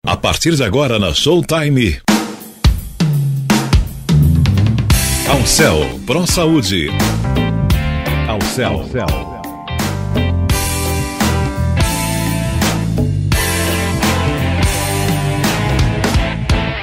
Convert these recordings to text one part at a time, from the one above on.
A partir de agora na Showtime, Alcel Pro Saúde. Alcel.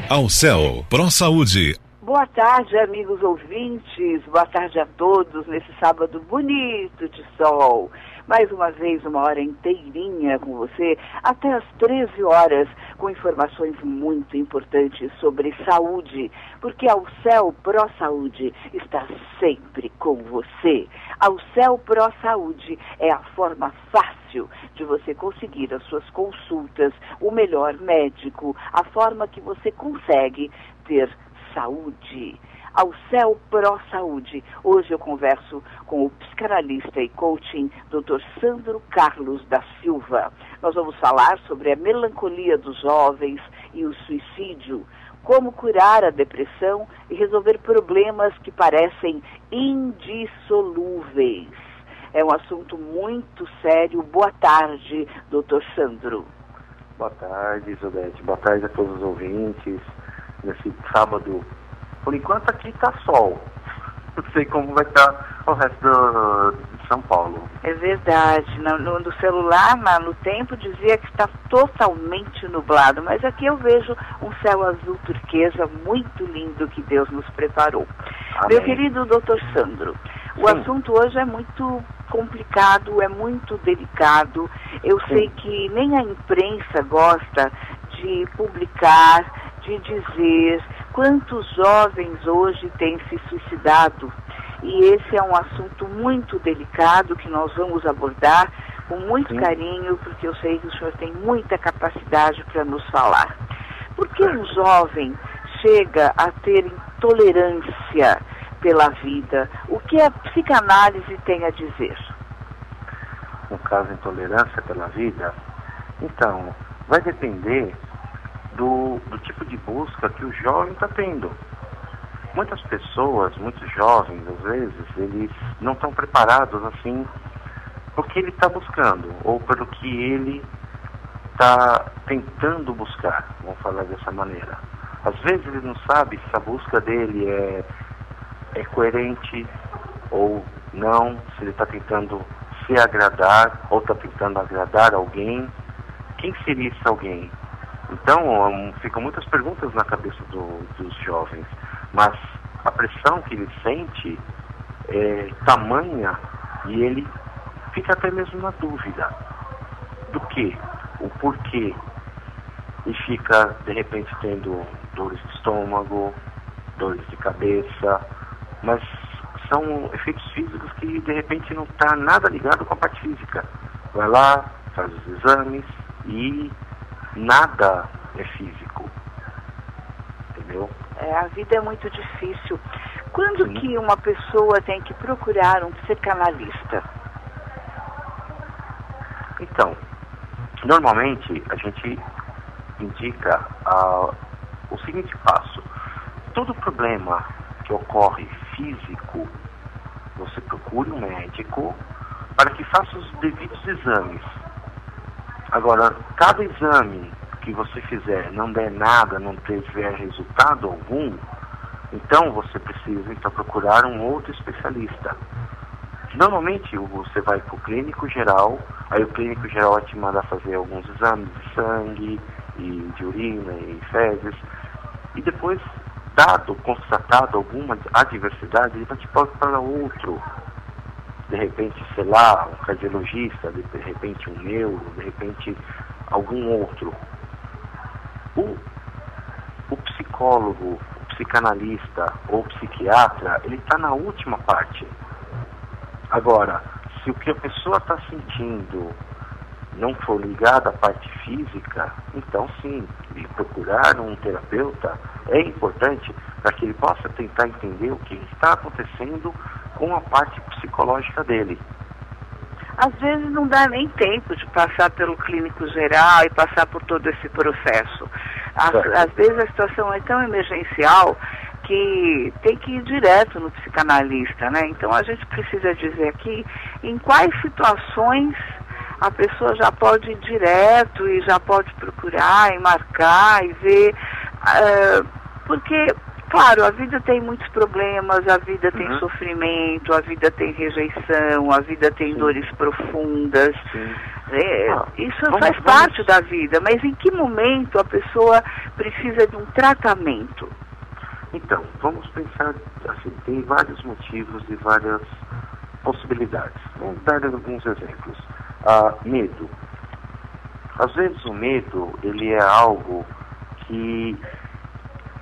Alcel Pro Saúde. Boa tarde, amigos ouvintes. Boa tarde a todos nesse sábado bonito de sol. Mais uma vez, uma hora inteirinha com você, até às 13 horas, com informações muito importantes sobre saúde, porque a Alcel Pro Saúde está sempre com você. A Alcel Pro Saúde é a forma fácil de você conseguir as suas consultas, o melhor médico, a forma que você consegue ter saúde. Alcel Pro Saúde. Hoje eu converso com o psicanalista e coaching Dr. Sandro Carlos da Silva. Nós vamos falar sobre a melancolia dos jovens e o suicídio, como curar a depressão e resolver problemas que parecem indissolúveis. É um assunto muito sério. Boa tarde, Dr. Sandro. Boa tarde, Isodete. Boa tarde a todos os ouvintes. Nesse sábado, por enquanto aqui está sol. Não sei como vai estar o resto de São Paulo. É verdade. No celular, no tempo, dizia que está totalmente nublado. Mas aqui eu vejo um céu azul turquesa muito lindo que Deus nos preparou. Amém. Meu querido doutor Sandro, o assunto hoje é muito complicado, é muito delicado. Eu sei que nem a imprensa gosta de publicar, de dizer quantos jovens hoje têm se suicidado. E esse é um assunto muito delicado que nós vamos abordar com muito carinho, porque eu sei que o senhor tem muita capacidade para nos falar. Por que um jovem chega a ter intolerância pela vida? O que a psicanálise tem a dizer? No caso, intolerância pela vida, então, vai depender do tipo de busca que o jovem está tendo. Muitas pessoas, muitos jovens, às vezes, eles não estão preparados assim porque ele está buscando, ou pelo que ele está tentando buscar, vamos falar dessa maneira. Às vezes ele não sabe se a busca dele é coerente ou não, se ele está tentando se agradar ou está tentando agradar alguém. Quem seria esse alguém? Então, ficam muitas perguntas na cabeça dos jovens, mas a pressão que ele sente é tamanha e ele fica até mesmo na dúvida do que, o porquê, e fica, de repente, tendo dores de estômago, dores de cabeça, mas são efeitos físicos que, de repente, não está nada ligado com a parte física. Vai lá, faz os exames e nada é físico, entendeu? A vida é muito difícil. Quando que uma pessoa tem que procurar um psicanalista? Então, normalmente a gente indica o seguinte passo: todo problema que ocorre físico, você procure um médico para que faça os devidos exames. Agora, cada exame que você fizer não der nada, não tiver resultado algum, então você precisa procurar um outro especialista. Normalmente você vai para o clínico geral, aí o clínico geral vai te mandar fazer alguns exames de sangue, e de urina e fezes, e depois, constatado alguma adversidade, ele vai te pôr para outro. De repente, sei lá, um cardiologista, de repente um neuro, de repente algum outro. O psicólogo, o psicanalista ou o psiquiatra, ele está na última parte. Agora, se o que a pessoa está sentindo não for ligado à parte física, então sim, procurar um terapeuta é importante para que ele possa tentar entender o que está acontecendo com a parte psicológica dele. Às vezes não dá nem tempo de passar pelo clínico geral e passar por todo esse processo. Às vezes a situação é tão emergencial que tem que ir direto no psicanalista, né? Então a gente precisa dizer aqui em quais situações a pessoa já pode ir direto e já pode procurar e marcar e ver, porque, claro, a vida tem muitos problemas, a vida tem sofrimento, a vida tem rejeição, a vida tem dores profundas. Isso faz parte da vida, mas em que momento a pessoa precisa de um tratamento? Então, vamos pensar assim, tem vários motivos e várias possibilidades. Vamos dar alguns exemplos. Medo. Às vezes o medo, ele é algo que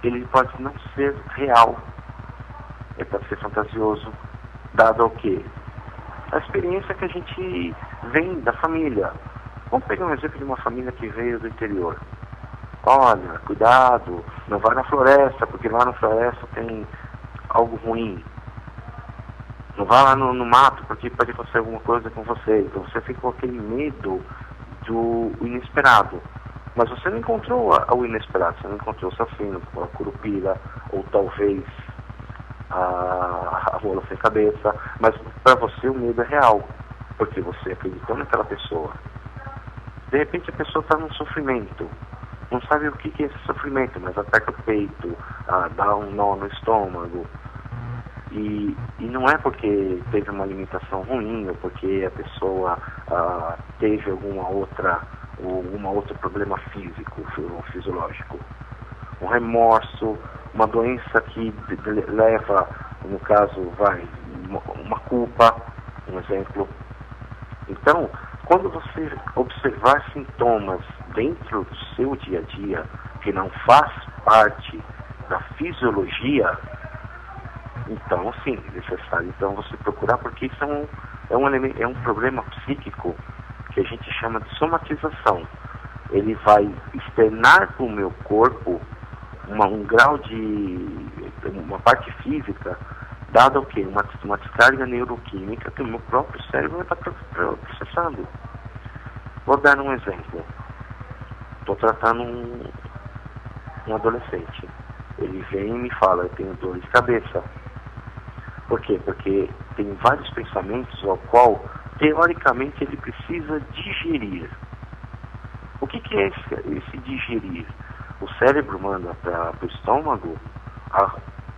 ele pode não ser real, ele pode ser fantasioso, dado ao quê? A experiência que a gente vem da família. Vamos pegar um exemplo de uma família que veio do interior. Olha, cuidado, não vai na floresta, porque lá na floresta tem algo ruim. Não vá lá no mato, porque pode acontecer alguma coisa com você. Então você fica com aquele medo do inesperado. Mas você não encontrou o inesperado, você não encontrou o assassino, a curupira, ou talvez a rola sem cabeça. Mas para você o medo é real, porque você acreditou naquela pessoa. De repente a pessoa está num sofrimento, não sabe o que é esse sofrimento, mas aperta o peito, dá um nó no estômago. E não é porque teve uma alimentação ruim, ou porque a pessoa teve algum outro problema físico, fisiológico. Um remorso, uma doença que leva, no caso, uma culpa, um exemplo. Então, quando você observar sintomas dentro do seu dia a dia, que não faz parte da fisiologia, então, sim, é necessário então você procurar, porque isso é um problema psíquico que a gente chama de somatização. Ele vai externar para o meu corpo um grau de uma parte física, dado o quê? Uma descarga neuroquímica que o meu próprio cérebro vai estar processando. Vou dar um exemplo. Estou tratando um adolescente. Ele vem e me fala, eu tenho dor de cabeça. Por quê? Porque tem vários pensamentos ao qual, teoricamente, ele precisa digerir. O que é esse digerir? O cérebro manda para o estômago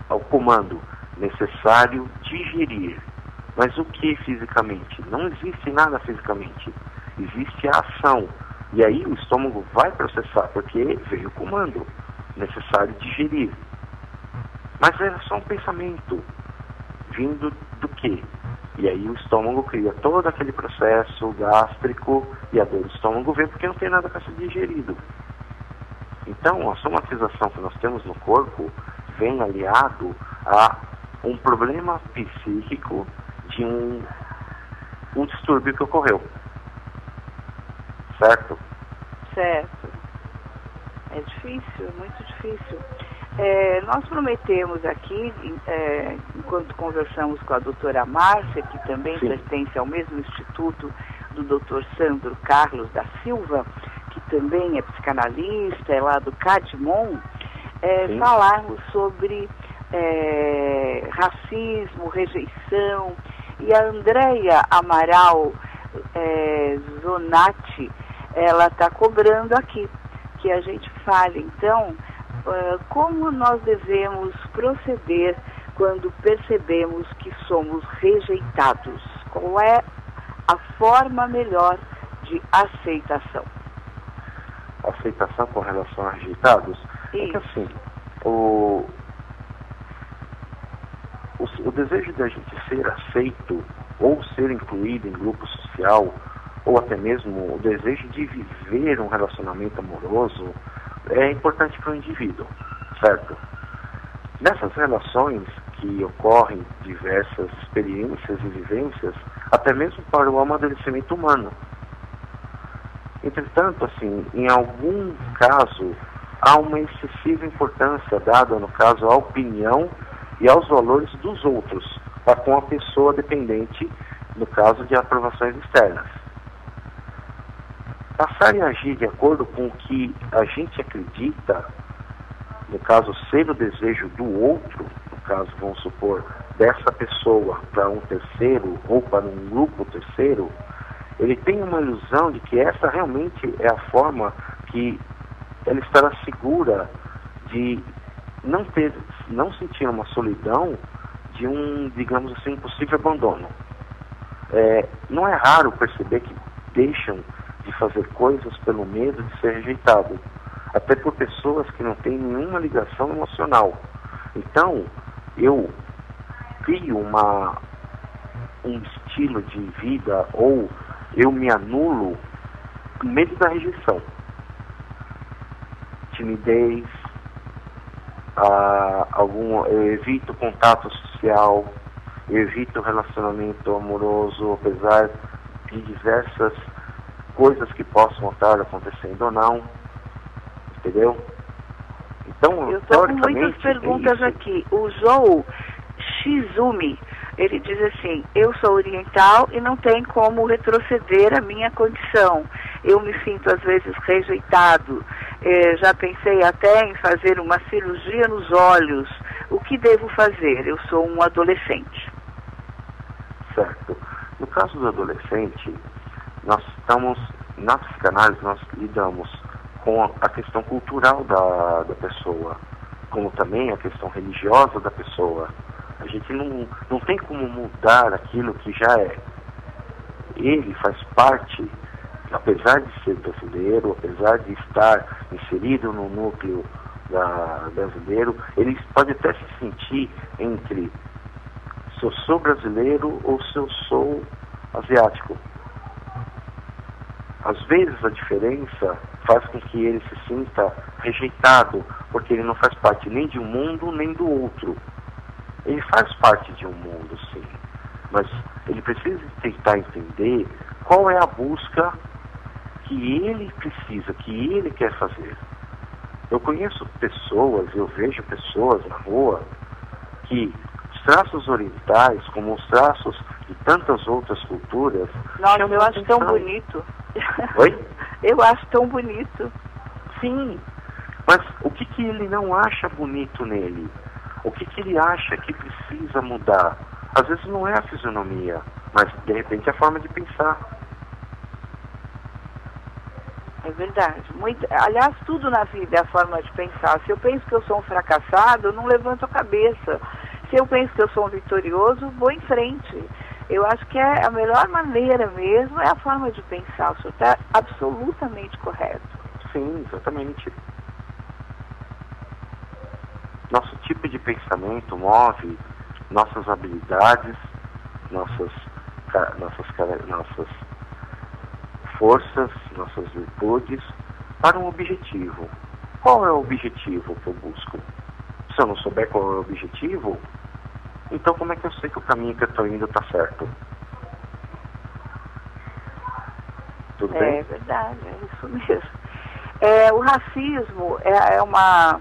ao comando necessário digerir. Mas o que fisicamente? Não existe nada fisicamente. Existe a ação. E aí o estômago vai processar, porque veio o comando necessário digerir. Mas é só um pensamento. Vindo do quê? E aí o estômago cria todo aquele processo gástrico e a dor do estômago vem porque não tem nada para ser digerido. Então a somatização que nós temos no corpo vem aliado a um problema psíquico de um distúrbio que ocorreu. Certo? Certo. É difícil, é muito difícil. Nós prometemos aqui, enquanto conversamos com a doutora Márcia, que também pertence ao mesmo instituto do doutor Sandro Carlos da Silva, que também é psicanalista, é lá do Cadmon, falarmos sobre racismo, rejeição. E a Andréia Amaral Zonatti, ela está cobrando aqui que a gente fale, então, como nós devemos proceder quando percebemos que somos rejeitados? Qual é a forma melhor de aceitação? Aceitação com relação a rejeitados? Isso. É que assim, o desejo da gente ser aceito ou ser incluído em grupo social, ou até mesmo o desejo de viver um relacionamento amoroso, é importante para o indivíduo, certo? Nessas relações que ocorrem diversas experiências e vivências, até mesmo para o amadurecimento humano. Entretanto, assim, em algum caso, há uma excessiva importância dada, no caso, à opinião e aos valores dos outros, para com a pessoa dependente, no caso de aprovações externas. Passar e agir de acordo com o que a gente acredita, no caso, ser o desejo do outro, no caso, vamos supor, dessa pessoa para um terceiro ou para um grupo terceiro, ele tem uma ilusão de que essa realmente é a forma que ela estará segura de não sentir uma solidão de um, digamos assim, possível abandono. Não é raro perceber que deixam de fazer coisas pelo medo de ser rejeitado, até por pessoas que não têm nenhuma ligação emocional. Então, eu crio um estilo de vida, ou eu me anulo com medo da rejeição. Timidez, eu evito contato social, eu evito relacionamento amoroso, apesar de diversas coisas que possam estar acontecendo ou não, entendeu? Então, eu estou com muitas perguntas aqui. O Joe Shizumi, ele diz assim: eu sou oriental e não tem como retroceder a minha condição. Eu me sinto às vezes rejeitado. Já pensei até em fazer uma cirurgia nos olhos. O que devo fazer? Eu sou um adolescente. Certo. No caso do adolescente, na psicanálise nós lidamos com a questão cultural da pessoa, como também a questão religiosa da pessoa. A gente não tem como mudar aquilo que já é. Ele faz parte, apesar de ser brasileiro, apesar de estar inserido no núcleo brasileiro, ele pode até se sentir entre se eu sou brasileiro ou se eu sou asiático. Às vezes a diferença faz com que ele se sinta rejeitado, porque ele não faz parte nem de um mundo nem do outro. Ele faz parte de um mundo, sim, mas ele precisa tentar entender qual é a busca que ele precisa, que ele quer fazer. Eu conheço pessoas, eu vejo pessoas na rua que os traços orientais, como os traços de tantas outras culturas... Nossa, eu acho tão bonito. Oi? Eu acho tão bonito. Sim, mas o que ele não acha bonito nele? O que ele acha que precisa mudar? Às vezes não é a fisionomia, mas de repente é a forma de pensar. É verdade. Aliás, tudo na vida é a forma de pensar. Se eu penso que eu sou um fracassado, eu não levanto a cabeça. Se eu penso que eu sou um vitorioso, vou em frente. Eu acho que a melhor maneira mesmo é a forma de pensar. O senhor está absolutamente correto. Sim, exatamente. Nosso tipo de pensamento move nossas habilidades, nossas forças, nossas virtudes para um objetivo. Qual é o objetivo que eu busco? Se eu não souber qual é o objetivo, então como é que eu sei que o caminho que eu estou indo está certo? Tudo bem? É verdade, é isso mesmo. O racismo é uma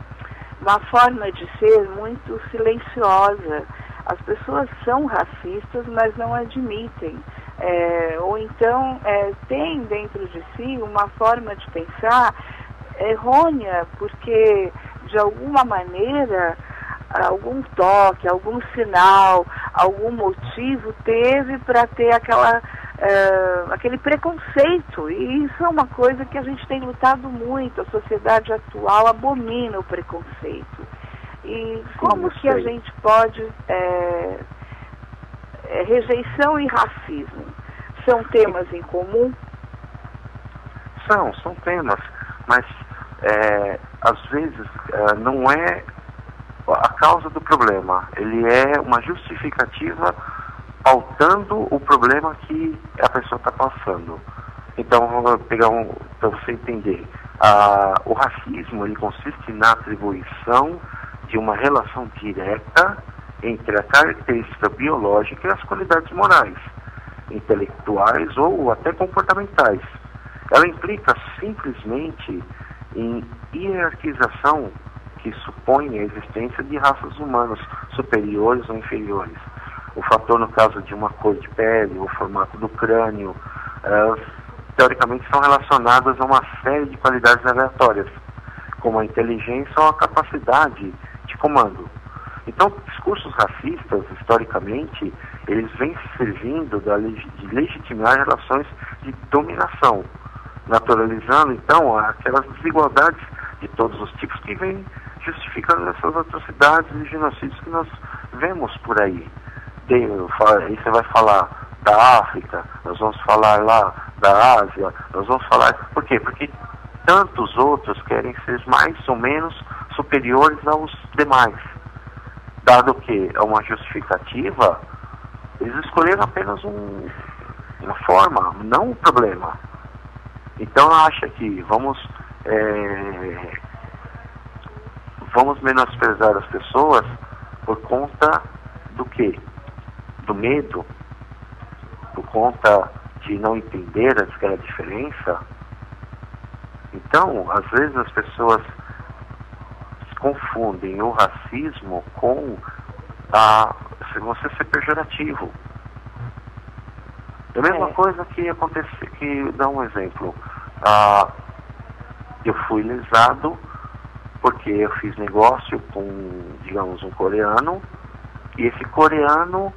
forma de ser muito silenciosa. As pessoas são racistas, mas não admitem. Ou então tem dentro de si uma forma de pensar errônea, porque de alguma maneira algum toque, algum sinal, algum motivo teve para ter aquele preconceito. E isso é uma coisa que a gente tem lutado muito. A sociedade atual abomina o preconceito. E como que a gente pode... rejeição e racismo são temas em comum? São temas, mas às vezes não é a causa do problema. Ele é uma justificativa pautando o problema que a pessoa está passando. Então, vou pegar para você entender. O racismo, ele consiste na atribuição de uma relação direta entre a característica biológica e as qualidades morais, intelectuais ou até comportamentais. Ela implica simplesmente em hierarquização que supõe a existência de raças humanas superiores ou inferiores. O fator, no caso de uma cor de pele, o formato do crânio, teoricamente são relacionadas a uma série de qualidades aleatórias, como a inteligência ou a capacidade de comando. Então, discursos racistas, historicamente, eles vêm servindo de legitimar relações de dominação, naturalizando então aquelas desigualdades de todos os tipos que vêm justificando essas atrocidades e genocídios que nós vemos por aí. Aí você vai falar da África, nós vamos falar lá da Ásia, nós vamos falar... Por quê? Porque tantos outros querem ser mais ou menos superiores aos demais. Dado que é uma justificativa, eles escolheram apenas uma forma, não um problema. Então acha que vamos menosprezar as pessoas por conta do quê? Do medo? Por conta de não entender aquela diferença? Então, às vezes as pessoas confundem o racismo com você ser pejorativo. É a mesma coisa que acontece, que dá um exemplo. Eu fui lesado porque eu fiz negócio com, digamos, um coreano, e esse coreano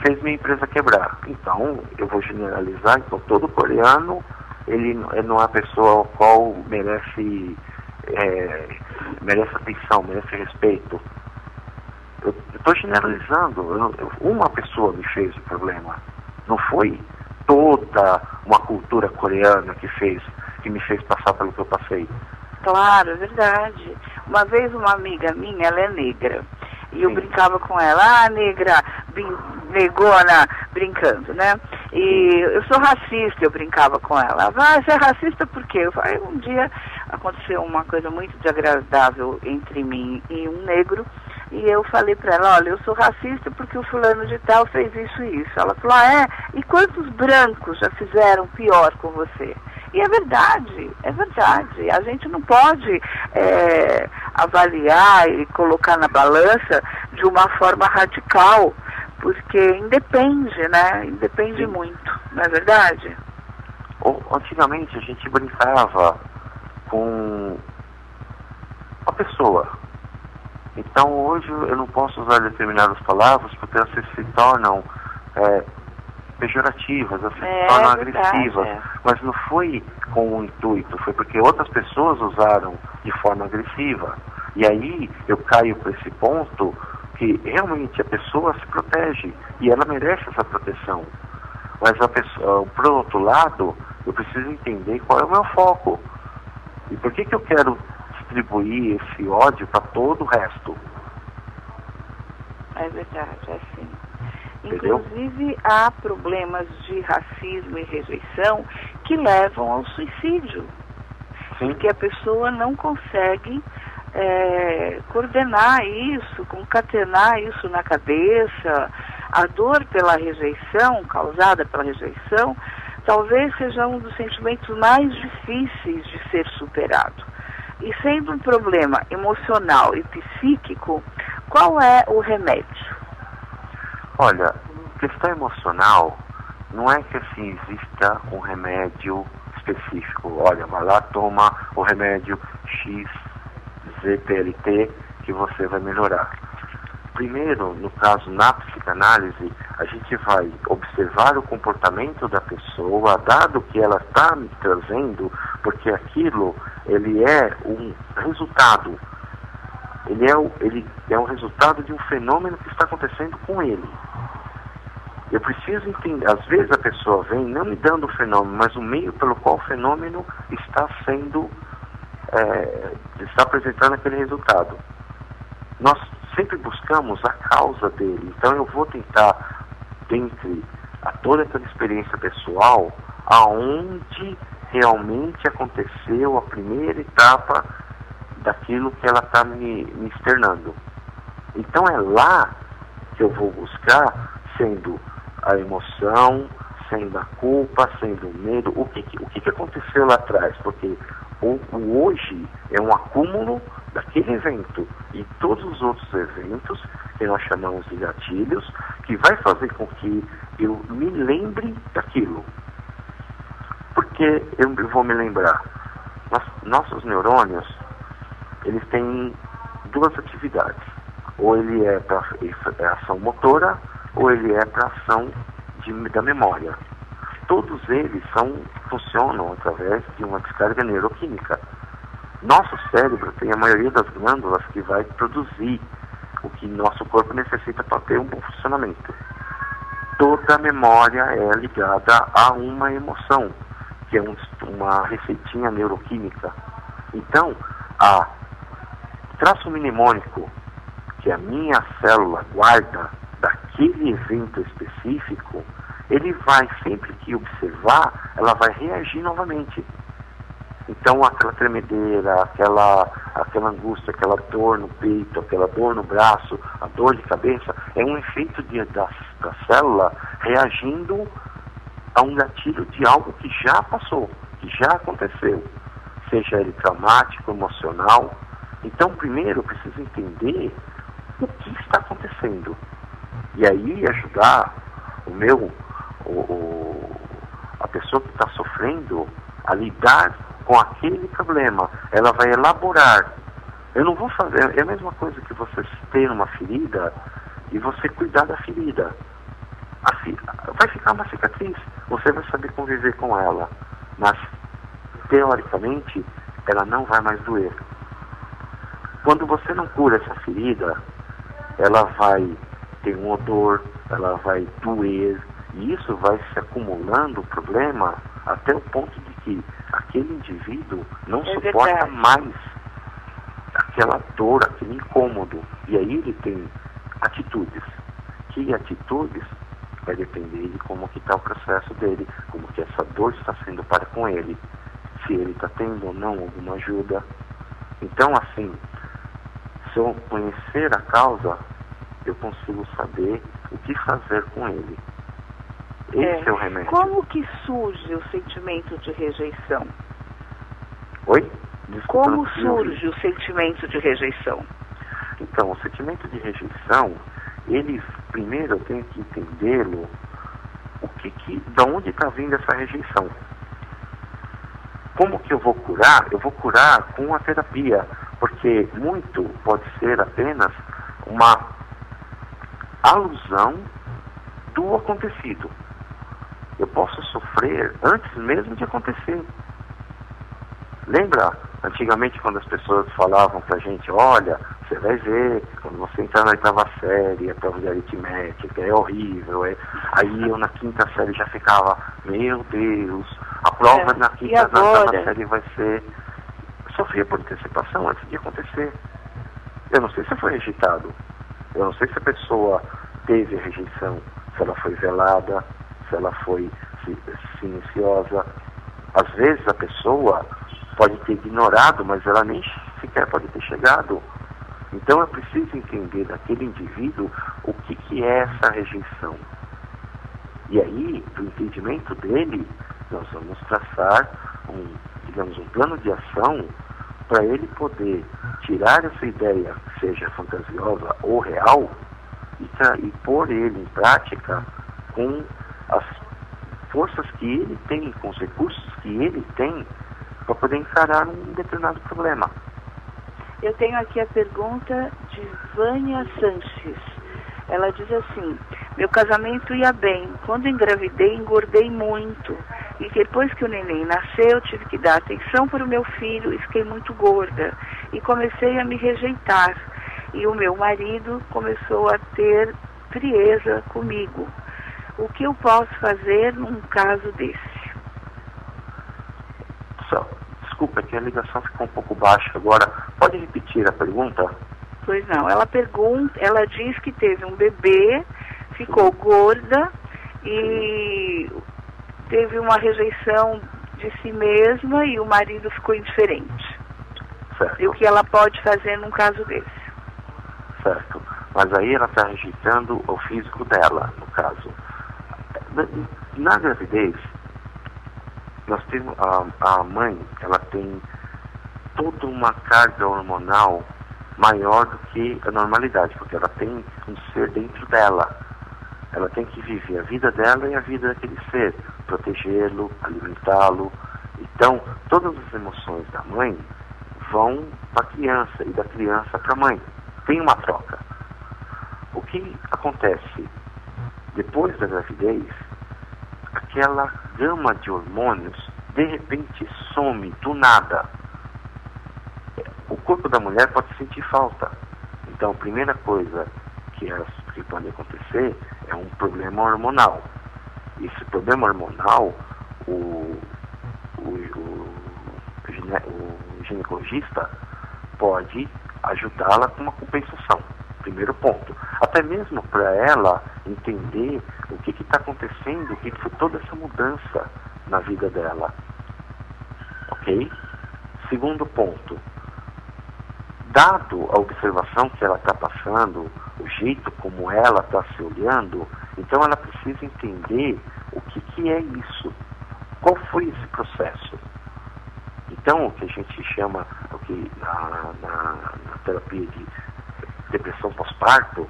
fez minha empresa quebrar. Então, eu vou generalizar, então todo coreano, ele não é uma pessoa a qual merece atenção, merece respeito. Eu estou generalizando, uma pessoa me fez o problema, não foi toda uma cultura coreana que me fez passar pelo que eu passei. Claro, é verdade. Uma vez uma amiga minha, ela é negra, e eu brincava com ela, negra, negona, brincando, né? E eu sou racista, eu brincava com ela. Você é racista por quê? Eu falei, um dia aconteceu uma coisa muito desagradável entre mim e um negro, e eu falei para ela, olha, eu sou racista porque o fulano de tal fez isso e isso. Ela falou, e quantos brancos já fizeram pior com você? E é verdade, é verdade. A gente não pode avaliar e colocar na balança de uma forma radical, porque independe, né? Independe muito, não é verdade? Antigamente a gente brincava com a pessoa. Então hoje eu não posso usar determinadas palavras porque elas se tornam pejorativas, elas se tornam agressivas. Mas não foi com o intuito, foi porque outras pessoas usaram de forma agressiva. E aí eu caio para esse ponto que realmente a pessoa se protege e ela merece essa proteção. Mas por outro lado, eu preciso entender qual é o meu foco. E por que eu quero distribuir esse ódio para todo o resto? É verdade, é assim. Entendeu? Inclusive, há problemas de racismo e rejeição que levam ao suicídio. Sim. Porque a pessoa não consegue coordenar isso, concatenar isso na cabeça. A dor pela rejeição, causada pela rejeição, talvez seja um dos sentimentos mais difíceis de ser superado. E sendo um problema emocional e psíquico, qual é o remédio? Olha, questão emocional, não é que assim exista um remédio específico. Olha, vai lá, toma o remédio XZPLT que você vai melhorar. Primeiro, no caso, na psicanálise, a gente vai observar o comportamento da pessoa, dado que ela está me trazendo, porque aquilo, ele é um resultado. Ele é um resultado de um fenômeno que está acontecendo com ele. Eu preciso entender, às vezes a pessoa vem não me dando o fenômeno, mas o meio pelo qual o fenômeno está está apresentando aquele resultado. Nós sempre buscamos a causa dele, então eu vou tentar, dentre toda aquela experiência pessoal, aonde realmente aconteceu a primeira etapa daquilo que ela está me externando. Então é lá que eu vou buscar, sendo a emoção, sendo a culpa, sendo o medo, o que aconteceu lá atrás, porque o hoje é um acúmulo daquele evento e todos os outros eventos que nós chamamos de gatilhos, que vai fazer com que eu me lembre daquilo. Porque eu vou me lembrar, nossos neurônios, eles têm duas atividades. Ou ele é para ação motora, ou ele é para ação da memória. todos eles funcionam através de uma descarga neuroquímica. Nosso cérebro tem a maioria das glândulas que vai produzir o que nosso corpo necessita para ter um bom funcionamento. Toda memória é ligada a uma emoção, que é uma receitinha neuroquímica. Então, o traço mnemônico que a minha célula guarda daquele evento específico, ele vai, sempre que observar, ela vai reagir novamente. Então, aquela tremedeira, aquela angústia, aquela dor no peito, aquela dor no braço, a dor de cabeça, é um efeito da célula reagindo a um gatilho de algo que já passou, que já aconteceu, seja ele traumático, emocional. Então, primeiro, eu preciso entender o que está acontecendo. E aí, ajudar a pessoa que está sofrendo a lidar com aquele problema. Ela vai elaborar. Eu não vou fazer, é a mesma coisa que você ter uma ferida e você cuidar da ferida. Vai ficar uma cicatriz, você vai saber conviver com ela, mas teoricamente ela não vai mais doer. Quando você não cura essa ferida, ela vai ter um odor, ela vai doer, e isso vai se acumulando o problema até o ponto de que aquele indivíduo não suporta mais aquela dor, aquele incômodo. E aí ele tem atitudes. Que atitudes vai depender de como que está o processo dele, como que essa dor está sendo para com ele, se ele está tendo ou não alguma ajuda. Então, assim, se eu conhecer a causa, eu consigo saber o que fazer com ele. Esse é o remédio. Como que surge o sentimento de rejeição? Oi? Desculpa, como surge o sentimento de rejeição? Então, o sentimento de rejeição, primeiro eu tenho que entendê-lo, de onde está vindo essa rejeição. Como que eu vou curar? Eu vou curar com a terapia, porque muito pode ser apenas uma alusão do acontecido. Eu posso sofrer antes mesmo de acontecer. Lembra, antigamente, quando as pessoas falavam pra gente, olha, você vai ver, quando você entrar na 8ª série, a prova de aritmética é horrível. Aí eu na 5ª série já ficava, meu Deus, a prova na 8ª série vai ser... Sofria por antecipação antes de acontecer. Eu não sei se foi rejeitado. Eu não sei se a pessoa teve a rejeição, se ela foi velada, se ela foi silenciosa. Às vezes a pessoa pode ter ignorado, mas ela nem sequer pode ter chegado. Então eu preciso entender daquele indivíduo o que é essa rejeição. E aí, do entendimento dele, nós vamos traçar um plano de ação para ele poder tirar essa ideia, seja fantasiosa ou real, e pôr ele em prática com as forças que ele tem, com os recursos que ele tem, para poder encarar um determinado problema. Eu tenho aqui a pergunta de Vânia Sanches. Ela diz assim: meu casamento ia bem. Quando engravidei, engordei muito. E depois que o neném nasceu, eu tive que dar atenção para o meu filho e fiquei muito gorda. E comecei a me rejeitar. E o meu marido começou a ter frieza comigo. O que eu posso fazer num caso desse? Desculpa, que a ligação ficou um pouco baixa agora. Pode repetir a pergunta? Pois não. Ela diz que teve um bebê, ficou gorda e teve uma rejeição de si mesma e o marido ficou indiferente. Certo. E o que ela pode fazer num caso desse? Certo. Mas aí ela está rejeitando o físico dela, no caso. Na gravidez, nós temos a mãe, ela tem toda uma carga hormonal maior do que a normalidade, porque ela tem um ser dentro dela. Ela tem que viver a vida dela e a vida daquele ser, protegê-lo, alimentá-lo. Então, todas as emoções da mãe vão para a criança e da criança para a mãe. Tem uma troca. O que acontece? Depois da gravidez, aquela gama de hormônios de repente some do nada. O corpo da mulher pode sentir falta. Então, a primeira coisa que pode acontecer é um problema hormonal. Esse problema hormonal, o ginecologista pode ajudá-la com uma compensação. Primeiro ponto. Até mesmo para ela entender o que está acontecendo, o que foi toda essa mudança na vida dela. Ok? Segundo ponto. Dado a observação que ela está passando, o jeito como ela está se olhando, então ela precisa entender o que é isso. Qual foi esse processo? Então, o que a gente chama, o que na terapia de depressão pós-parto,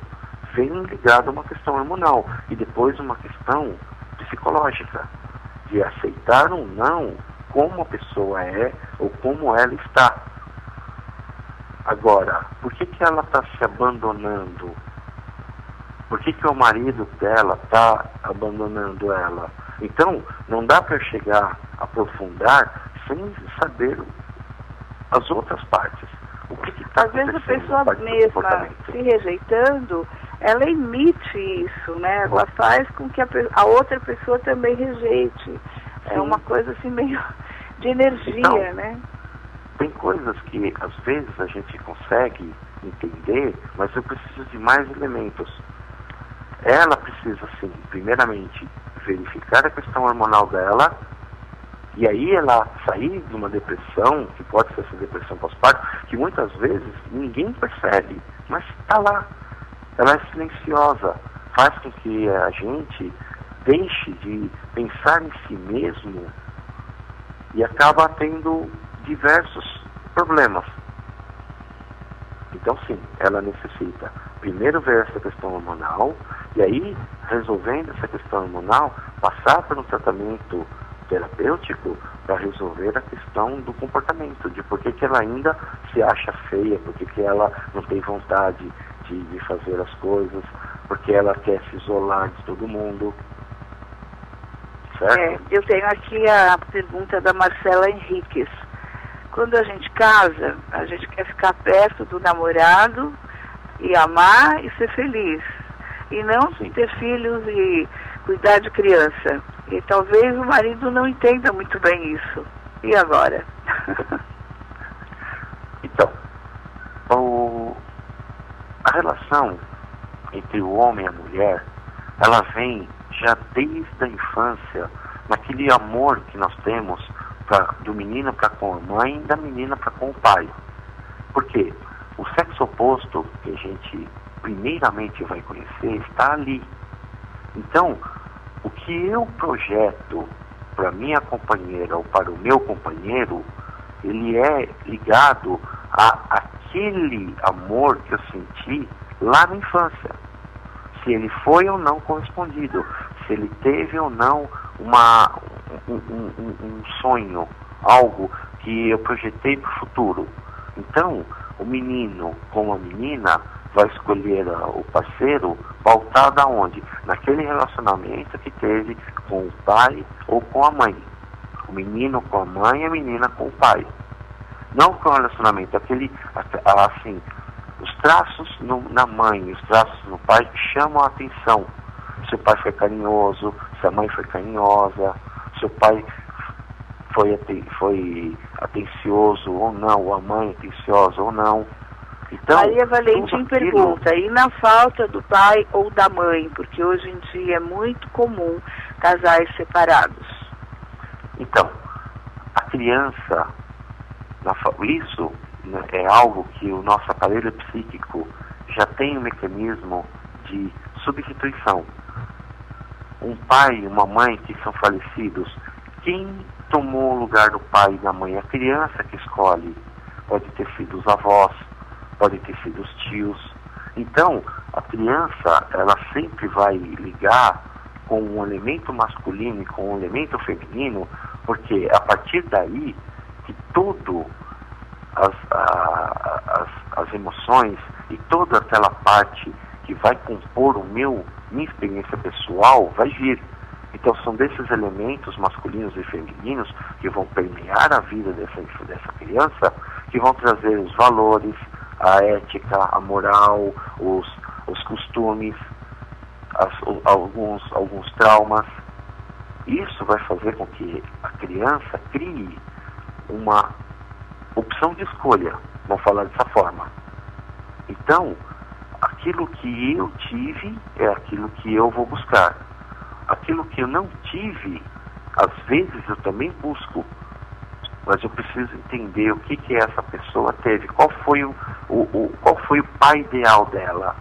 vem ligado a uma questão hormonal e depois uma questão psicológica, de aceitar ou não como a pessoa é ou como ela está. Agora, por que ela está se abandonando? Por que o marido dela está abandonando ela? Então, não dá para chegar a aprofundar sem saber as outras partes. O que está acontecendo? Às vezes a pessoa mesma se rejeitando, ela emite isso, né? Ela faz com que a outra pessoa também rejeite. Sim. É uma coisa assim meio de energia, então, né? Tem coisas que às vezes a gente consegue entender, mas eu preciso de mais elementos. Ela precisa, sim, primeiramente, verificar a questão hormonal dela, e aí ela sair de uma depressão, que pode ser essa depressão pós-parto, que muitas vezes ninguém percebe, mas está lá. Ela é silenciosa, faz com que a gente deixe de pensar em si mesmo e acaba tendo diversos problemas. Então, sim, ela necessita primeiro ver essa questão hormonal, e aí, resolvendo essa questão hormonal, passar por um tratamento terapêutico para resolver a questão do comportamento, de por que ela ainda se acha feia, por que ela não tem vontade de fazer as coisas, porque ela quer se isolar de todo mundo. Certo? Eu tenho aqui a pergunta da Marcela Henriques. Quando a gente casa, a gente quer ficar perto do namorado e amar e ser feliz. E não ter filhos e cuidar de criança. E talvez o marido não entenda muito bem isso. E agora? Então, a relação entre o homem e a mulher, ela vem já desde a infância, naquele amor que nós temos do menino para com a mãe e da menina para com o pai. Por quê? O sexo oposto que a gente primeiramente vai conhecer está ali. Então, o que eu projeto para minha companheira ou para o meu companheiro, ele é ligado a aquele amor que eu senti lá na infância. Se ele foi ou não correspondido, se ele teve ou não um sonho, algo que eu projetei para o futuro. Então, o menino com a menina vai escolher o parceiro pautado aonde? Naquele relacionamento que teve com o pai ou com a mãe. O menino com a mãe e a menina com o pai. Não com o relacionamento, assim, os traços na mãe, os traços no pai chamam a atenção. Se o pai foi carinhoso, se a mãe foi carinhosa, se o pai foi atencioso ou não, ou a mãe atenciosa ou não. Então, Maria Valentim pergunta, e na falta do pai ou da mãe? Porque hoje em dia é muito comum casais separados. Então, a criança, isso é algo que o nosso aparelho psíquico já tem um mecanismo de substituição. Um pai e uma mãe que são falecidos, quem tomou o lugar do pai e da mãe? A criança que escolhe. Pode ter sido os avós, pode ter sido os tios. Então, a criança, ela sempre vai ligar com um elemento masculino e com um elemento feminino, porque a partir daí que tudo as emoções e toda aquela parte que vai compor minha experiência pessoal vai vir. Então, Então são desses elementos masculinos e femininos que vão permear a vida dessa criança, que vão trazer os valores, a ética, a moral, os costumes, alguns traumas. Isso vai fazer com que a criança crie uma opção de escolha, vamos falar dessa forma. Então, aquilo que eu tive é aquilo que eu vou buscar. Aquilo que eu não tive, às vezes eu também busco, mas eu preciso entender o que essa pessoa teve, qual foi o pai ideal dela,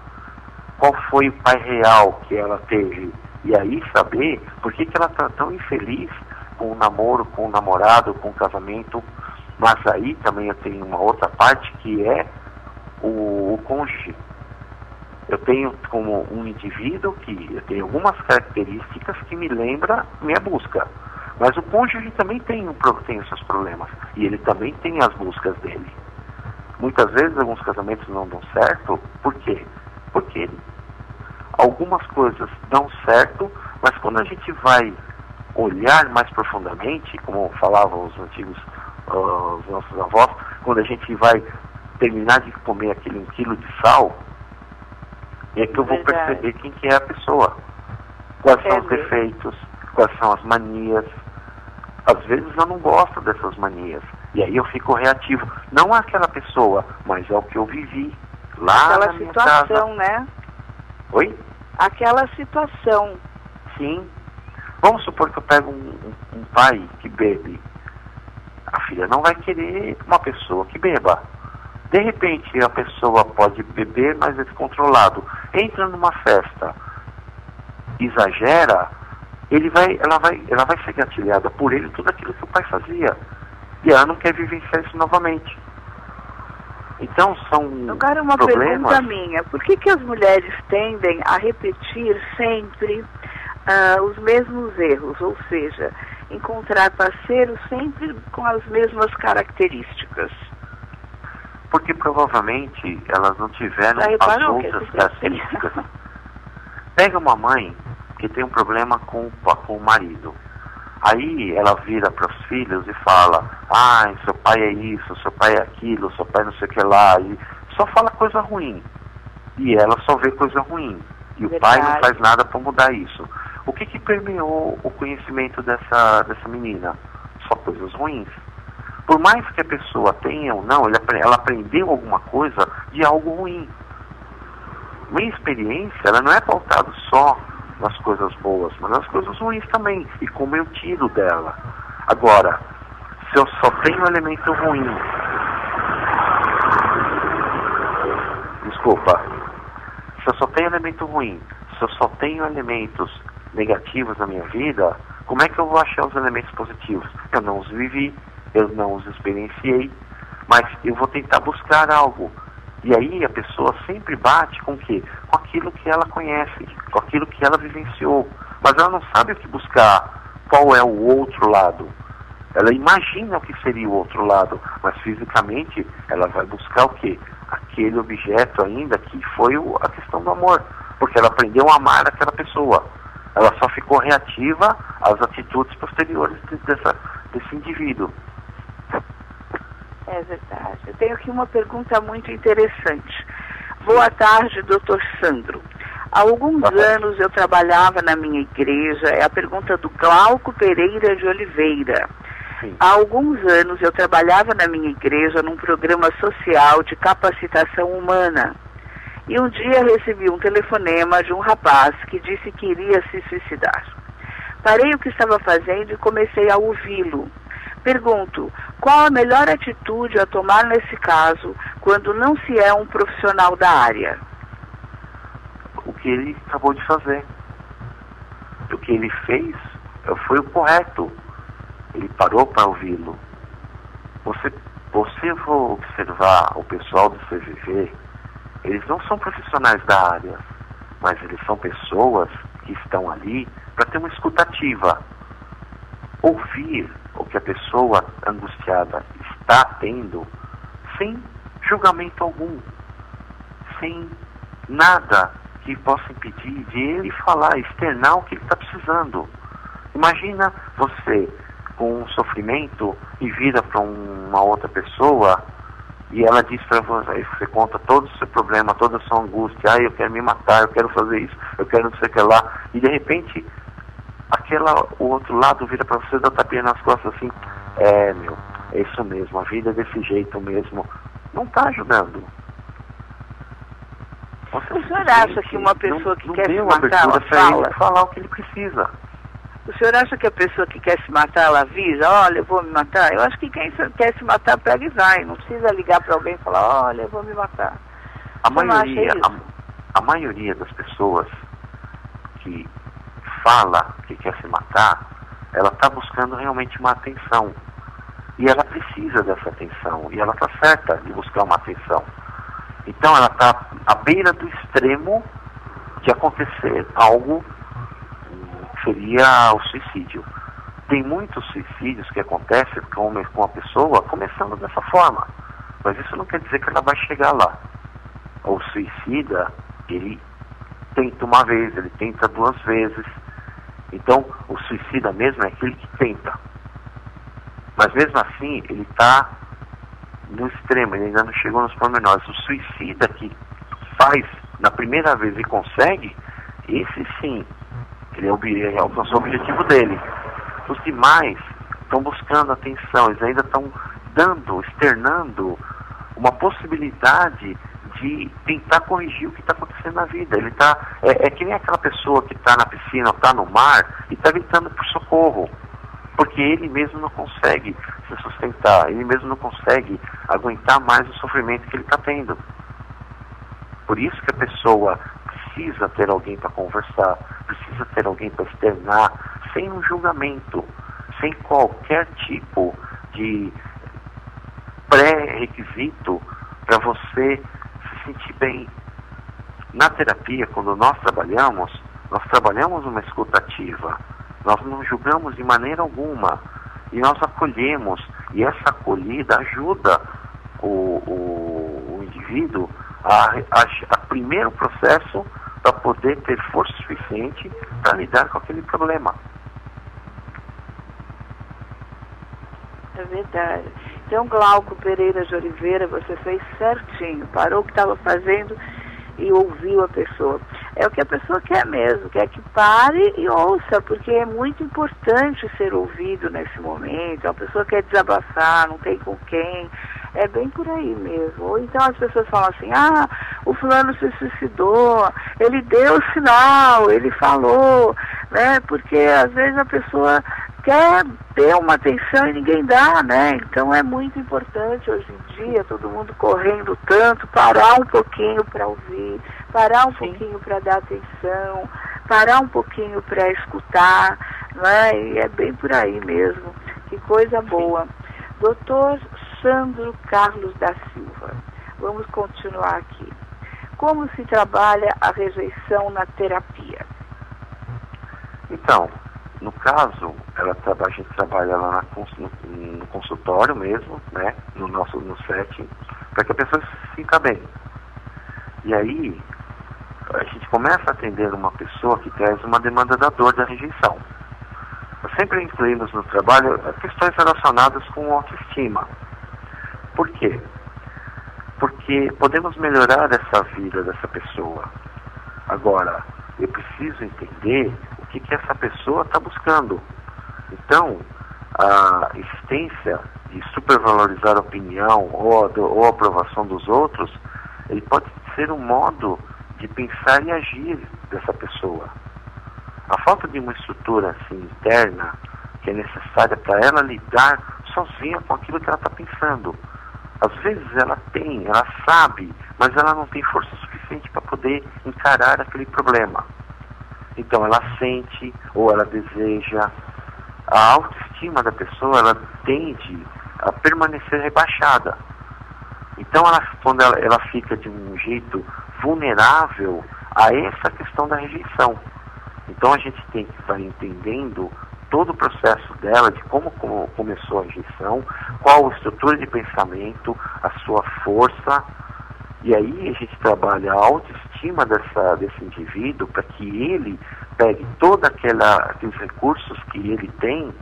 qual foi o pai real que ela teve, e aí saber por que ela está tão infeliz com o namoro, com o namorado, com o casamento. Mas aí também eu tenho uma outra parte que é o cônjuge. Eu tenho como um indivíduo que eu tenho algumas características que me lembra minha busca. Mas o cônjuge também tem os seus problemas. E ele também tem as buscas dele. Muitas vezes alguns casamentos não dão certo. Por quê? Porque algumas coisas dão certo, mas quando a gente vai olhar mais profundamente, como falavam os antigos, os nossos avós, quando a gente vai terminar de comer aquele 1 quilo de sal, é que eu vou perceber quem que é a pessoa. Quais são os defeitos, quais são as manias. Às vezes eu não gosto dessas manias. E aí eu fico reativo. Não àquela pessoa, mas ao que eu vivi lá na minha casa. Aquela situação, né? Oi? Aquela situação. Sim. Vamos supor que eu pego um pai que bebe. A filha não vai querer uma pessoa que beba. De repente a pessoa pode beber, mas é descontrolado. Entra numa festa, exagera, ela vai ser gatilhada por ele tudo aquilo que o pai fazia. E ela não quer vivenciar isso novamente. Então são agora uma problemas. Pergunta minha: por que as mulheres tendem a repetir sempre os mesmos erros? Ou seja, encontrar parceiros sempre com as mesmas características? Porque provavelmente elas não tiveram as outras características. Pega uma mãe que tem um problema com o marido. Aí ela vira para os filhos e fala: seu pai é isso, seu pai é aquilo, seu pai não sei o que lá. E só fala coisa ruim. E ela só vê coisa ruim. E o pai não faz nada para mudar isso. O que permeou o conhecimento dessa menina? Só coisas ruins. Por mais que a pessoa tenha ou não, ela aprendeu alguma coisa de algo ruim. Minha experiência, ela não é pautada só nas coisas boas, mas nas coisas ruins também. E como eu tiro dela. Agora, se eu só tenho elemento ruim... Desculpa. Se eu só tenho elemento ruim, se eu só tenho elementos negativos na minha vida, como é que eu vou achar os elementos positivos? Eu não os vivi. Eu não os experienciei, mas eu vou tentar buscar algo. E aí a pessoa sempre bate com o quê? Com aquilo que ela conhece, com aquilo que ela vivenciou. Mas ela não sabe o que buscar, qual é o outro lado. Ela imagina o que seria o outro lado, mas fisicamente ela vai buscar o quê? Aquele objeto ainda que foi a questão do amor. Porque ela aprendeu a amar aquela pessoa. Ela só ficou reativa às atitudes posteriores desse indivíduo. É verdade. Eu tenho aqui uma pergunta muito interessante. Boa tarde, doutor Sandro. Há alguns anos eu trabalhava na minha igreja, é a pergunta do Glauco Pereira de Oliveira. Sim. Há alguns anos eu trabalhava na minha igreja num programa social de capacitação humana. E um dia recebi um telefonema de um rapaz que disse que iria se suicidar. Parei o que estava fazendo e comecei a ouvi-lo. Pergunto, qual a melhor atitude a tomar nesse caso quando não se é um profissional da área? O que ele acabou de fazer. O que ele fez foi o correto. Ele parou para ouvi-lo. Você for observar o pessoal do CVV, eles não são profissionais da área, mas eles são pessoas que estão ali para ter uma escutativa. Ouvir o que a pessoa angustiada está tendo, sem julgamento algum, sem nada que possa impedir de ele falar, externar o que ele está precisando. Imagina você com um sofrimento e vira para uma outra pessoa e ela diz para você conta todo o seu problema, toda a sua angústia, eu quero me matar, eu quero fazer isso, eu quero não sei o que lá, e de repente o outro lado vira para você, dá tapinha nas costas assim, é isso mesmo, a vida é desse jeito mesmo. Não está ajudando. O senhor acha que uma pessoa que quer se matar, ela falar o que ele precisa? O senhor acha que a pessoa que quer se matar, ela avisa, olha, eu vou me matar? Eu acho que quem quer se matar pega e vai, não precisa ligar para alguém e falar, olha, eu vou me matar. A maioria das pessoas que fala que quer se matar, ela está buscando realmente uma atenção. E ela precisa dessa atenção. E ela está certa de buscar uma atenção. Então ela está à beira do extremo de acontecer algo que seria o suicídio. Tem muitos suicídios que acontecem com a pessoa começando dessa forma. Mas isso não quer dizer que ela vai chegar lá. O suicida, ele tenta uma vez, ele tenta 2 vezes. Então, o suicida mesmo é aquele que tenta. Mas mesmo assim, ele está no extremo, ele ainda não chegou nos pormenores. O suicida que faz na primeira vez e consegue, esse sim, ele alcançou o objetivo dele. Os demais estão buscando atenção, eles ainda estão externando uma possibilidade de tentar corrigir o que está acontecendo na vida. Ele tá, é que nem aquela pessoa que está na piscina ou está no mar e está gritando por socorro, porque ele mesmo não consegue se sustentar, ele mesmo não consegue aguentar mais o sofrimento que ele está tendo. Por isso que a pessoa precisa ter alguém para conversar, precisa ter alguém para externar, sem um julgamento, sem qualquer tipo de pré-requisito para você se sentir bem. Na terapia, quando nós trabalhamos uma escuta ativa. Nós não julgamos de maneira alguma. E nós acolhemos. E essa acolhida ajuda o indivíduo a primeiro processo para poder ter força suficiente para lidar com aquele problema. É verdade. Então, Glauco Pereira de Oliveira, você fez certinho. Parou o que estava fazendo e ouviu a pessoa. É o que a pessoa quer mesmo, quer que pare e ouça, porque é muito importante ser ouvido nesse momento. A pessoa quer desabafar, não tem com quem. É bem por aí mesmo. Ou então as pessoas falam assim, o fulano se suicidou, ele deu o sinal, ele falou, né? Porque às vezes a pessoa quer ter uma atenção e ninguém dá, né? Então é muito importante hoje em dia, todo mundo correndo tanto, parar um pouquinho para ouvir, parar um pouquinho para dar atenção, parar um pouquinho para escutar, né? E é bem por aí mesmo. Que coisa boa. Doutor Sandro Carlos da Silva, vamos continuar aqui. Como se trabalha a rejeição na terapia? Então, no caso, a gente trabalha lá no consultório mesmo, né, no setting, para que a pessoa se sinta bem. E aí, a gente começa a atender uma pessoa que traz uma demanda da dor da rejeição. Nós sempre incluímos no trabalho questões relacionadas com autoestima. Por quê? Porque podemos melhorar essa vida dessa pessoa. Agora, eu preciso entender o que essa pessoa está buscando. Então, a existência de supervalorizar a opinião ou a aprovação dos outros, ele pode ser um modo de pensar e agir dessa pessoa. A falta de uma estrutura assim, interna, que é necessária para ela lidar sozinha com aquilo que ela está pensando. Às vezes ela sabe, mas ela não tem força suficiente para poder encarar aquele problema. Então ela sente ou ela deseja. A autoestima da pessoa, ela tende a permanecer rebaixada. Então quando ela fica de um jeito vulnerável a essa questão da rejeição. Então a gente tem que estar entendendo todo o processo dela, de como começou a rejeição, qual a estrutura de pensamento, a sua força. E aí a gente trabalha a autoestima autoestima desse indivíduo para que ele pegue todos aqueles recursos que ele tem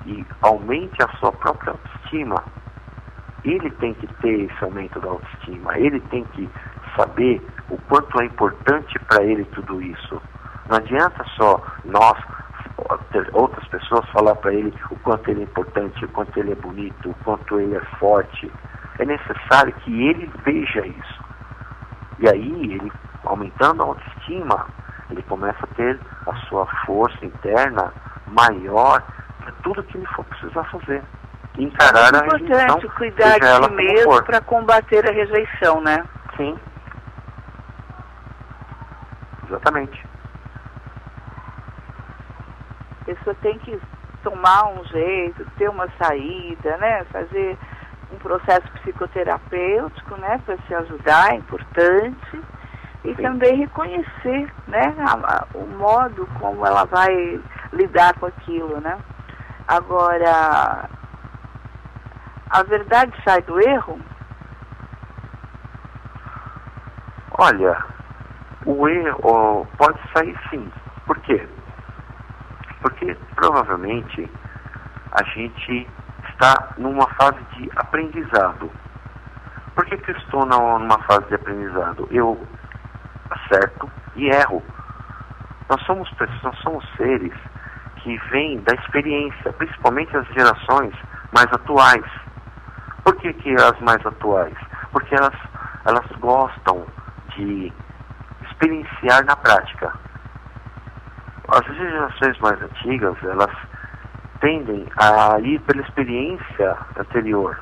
e aumente a sua própria autoestima. Ele tem que ter esse aumento da autoestima, ele tem que saber o quanto é importante para ele tudo isso. Não adianta só nós, outras pessoas, falar para ele o quanto ele é importante, o quanto ele é bonito, o quanto ele é forte. É necessário que ele veja isso. E aí, ele, aumentando a autoestima, ele começa a ter a sua força interna maior para tudo que ele for precisar fazer. Encarar a rejeição. É importante cuidar de si mesmo para combater a rejeição, né? Sim. Exatamente. A pessoa tem que tomar um jeito, ter uma saída, né? Fazer um processo psicoterapêutico, né? Para se ajudar, é importante. E também reconhecer, né? O modo como ela vai lidar com aquilo, né? Agora, a verdade sai do erro? Olha, o erro pode sair sim. Por quê? Porque provavelmente a gente está numa fase de aprendizado. Por que eu estou numa fase de aprendizado? Eu acerto e erro. Nós somos seres que vêm da experiência, principalmente as gerações mais atuais. Por que as mais atuais? Porque elas gostam de experienciar na prática. As gerações mais antigas, elas tendem a ir pela experiência anterior.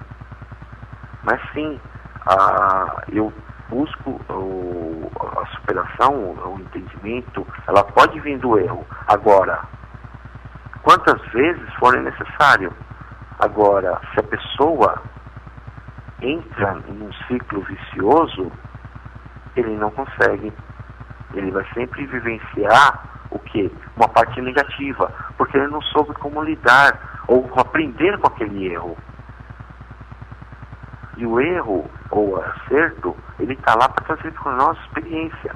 Mas sim, eu busco a superação, o entendimento, ela pode vir do erro. Agora, quantas vezes forem necessário. Agora, se a pessoa entra em um ciclo vicioso, ele não consegue. Ele vai sempre vivenciar o quê? Uma parte negativa, porque ele não soube como lidar ou aprender com aquele erro. E o erro ou o acerto, ele está lá para trazer para nós experiência.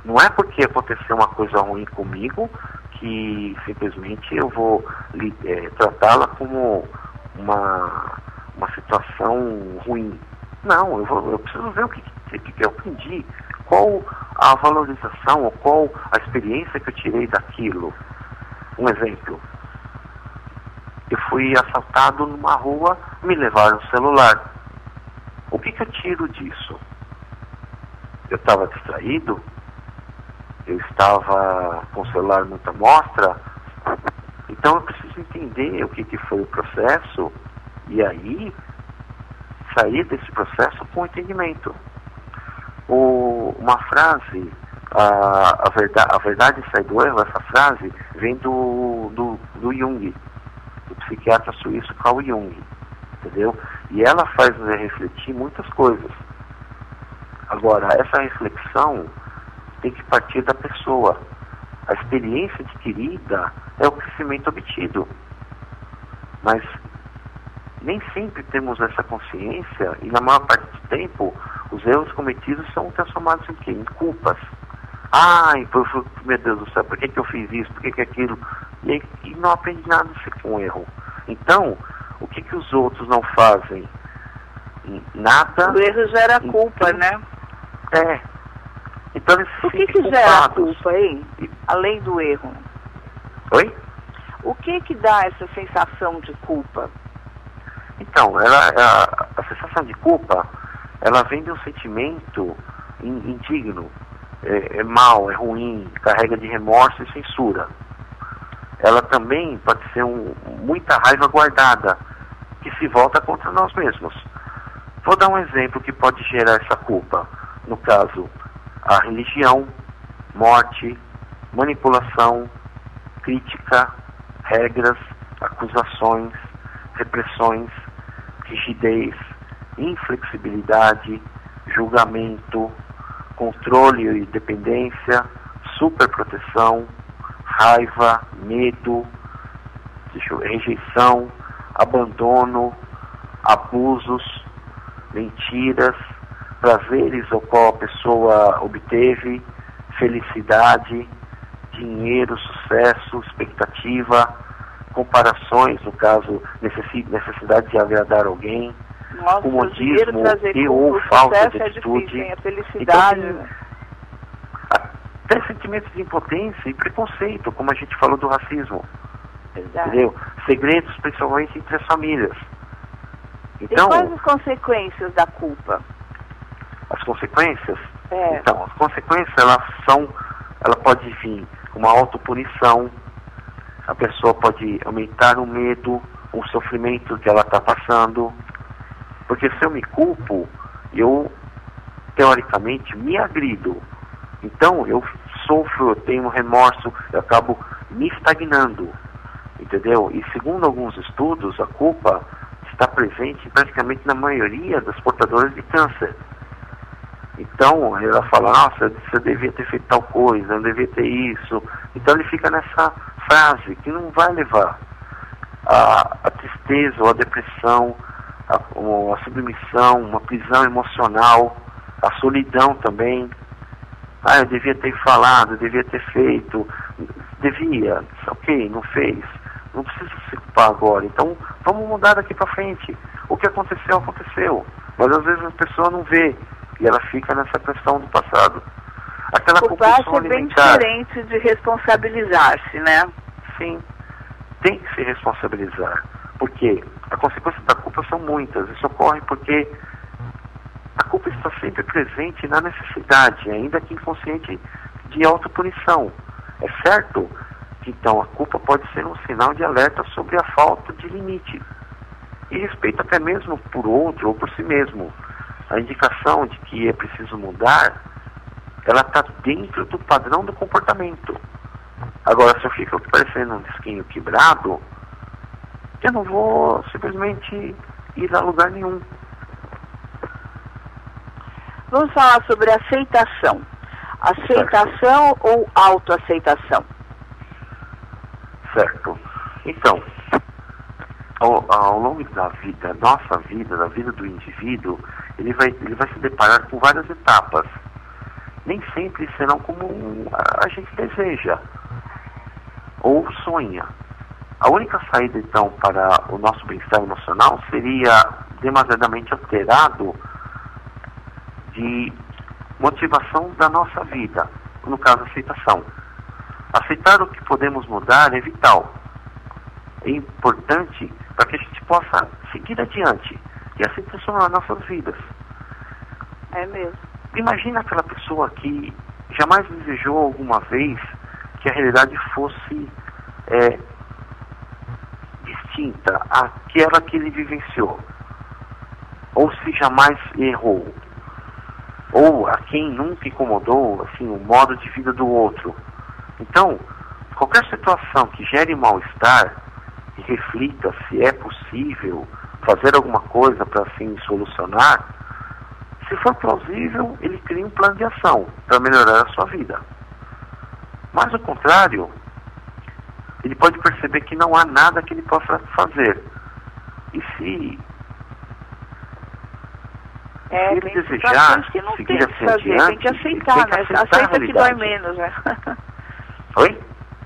Não é porque aconteceu uma coisa ruim comigo que simplesmente eu vou tratá-la como uma situação ruim. Não, eu preciso ver o que eu aprendi, qual a valorização, ou qual a experiência que eu tirei daquilo. Um exemplo, eu fui assaltado numa rua, me levaram o celular. O que eu tiro disso? Eu estava distraído? Eu estava com o celular muito à mostra? Então eu preciso entender o que foi o processo e aí sair desse processo com entendimento. Uma frase, a verdade sai do erro, essa frase vem do Jung, do psiquiatra suíço Carl Jung, entendeu? E ela faz refletir muitas coisas. Agora, essa reflexão tem que partir da pessoa. A experiência adquirida é o crescimento obtido. Mas nem sempre temos essa consciência e na maior parte do tempo os erros cometidos são transformados em quê? Em culpas. Ai, meu Deus do céu, por que eu fiz isso? Por que aquilo? E não aprende nada com o erro. Então, o que os outros não fazem? Nada. O erro gera culpa, né? É. Então, eles o que gera a culpa aí, além do erro? Oi? O que dá essa sensação de culpa? Então, a sensação de culpa, ela vem de um sentimento indigno, é mau, é ruim, carrega de remorso e censura. Ela também pode ser muita raiva guardada, que se volta contra nós mesmos. Vou dar um exemplo que pode gerar essa culpa. No caso, a religião, morte, manipulação, crítica, regras, acusações, repressões, rigidez, inflexibilidade, julgamento, controle e dependência, superproteção, raiva, medo, rejeição, abandono, abusos, mentiras, prazeres ao qual a pessoa obteve, felicidade, dinheiro, sucesso, expectativa, comparações, no caso, necessidade de agradar alguém, Nossa, comodismo e ou ou falta de é atitude. difícil, hein? A felicidade. Então, até sentimentos de impotência e preconceito, como a gente falou do racismo. Verdade. Entendeu? Segredos, principalmente entre as famílias. Então, e quais as consequências da culpa? As consequências? É. Então, as consequências, ela pode vir uma autopunição, a pessoa pode aumentar o medo, o sofrimento que ela está passando, porque se eu me culpo, eu, teoricamente, me agrido. Então, eu sofro, eu tenho remorso, eu acabo me estagnando, entendeu? E segundo alguns estudos, a culpa está presente praticamente na maioria das portadoras de câncer. Então, ela fala, nossa, você devia ter feito tal coisa, não devia ter isso. Então, ele fica nessa frase que não vai levar a tristeza ou a depressão, a submissão, uma prisão emocional, a solidão também. Ah, eu devia ter falado, eu devia ter feito. Devia, ok, não fez. Não precisa se culpar agora. Então, vamos mudar daqui para frente. O que aconteceu, aconteceu. Mas às vezes a pessoa não vê. E ela fica nessa questão do passado. Aquela compulsão alimentar. É bem diferente de responsabilizar-se, né? Sim. Tem que se responsabilizar. Porque as consequências da culpa são muitas. Isso ocorre porque a culpa está sempre presente na necessidade, ainda que inconsciente, de autopunição. É certo que, então, a culpa pode ser um sinal de alerta sobre a falta de limite. E respeito até mesmo por outro ou por si mesmo. A indicação de que é preciso mudar, ela está dentro do padrão do comportamento. Agora, se eu fico parecendo um disquinho quebrado, eu não vou simplesmente ir a lugar nenhum. Vamos falar sobre aceitação. Aceitação ou autoaceitação? Certo. Então, ao longo da vida, nossa vida, da vida do indivíduo, ele vai se deparar com várias etapas. Nem sempre serão como a gente deseja ou sonha. A única saída, então, para o nosso bem-estar emocional seria demasiadamente alterado de motivação da nossa vida, no caso, aceitação. Aceitar o que podemos mudar é vital. É importante para que a gente possa seguir adiante e assim transformar nossas vidas. É mesmo. Imagina aquela pessoa que jamais desejou alguma vez que a realidade fosse distinta àquela que ele vivenciou, ou se jamais errou, ou a quem nunca incomodou assim, o modo de vida do outro. Então, qualquer situação que gere mal-estar e reflita se é possível fazer alguma coisa para assim solucionar, se for plausível, ele cria um plano de ação para melhorar a sua vida. Mas, ao contrário, ele pode perceber que não há nada que ele possa fazer. E se ele desejar que não seguir tem que assim fazer, adiante, tem que aceitar, né? Aceita que dói menos, né? Oi?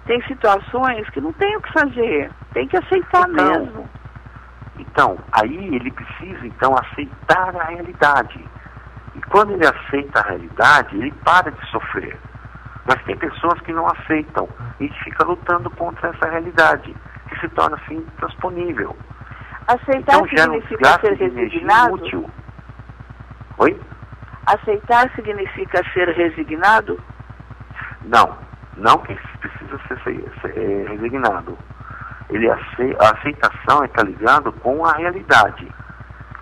Tem situações que não tem o que fazer, tem que aceitar mesmo. Então, aí ele precisa, então, aceitar a realidade. E quando ele aceita a realidade, ele para de sofrer. Mas tem pessoas que não aceitam e fica lutando contra essa realidade, que se torna, assim, intransponível. Aceitar então, significa ser resignado? Inútil. Oi? Aceitar significa ser resignado? Não que precisa ser resignado. A aceitação está ligado com a realidade.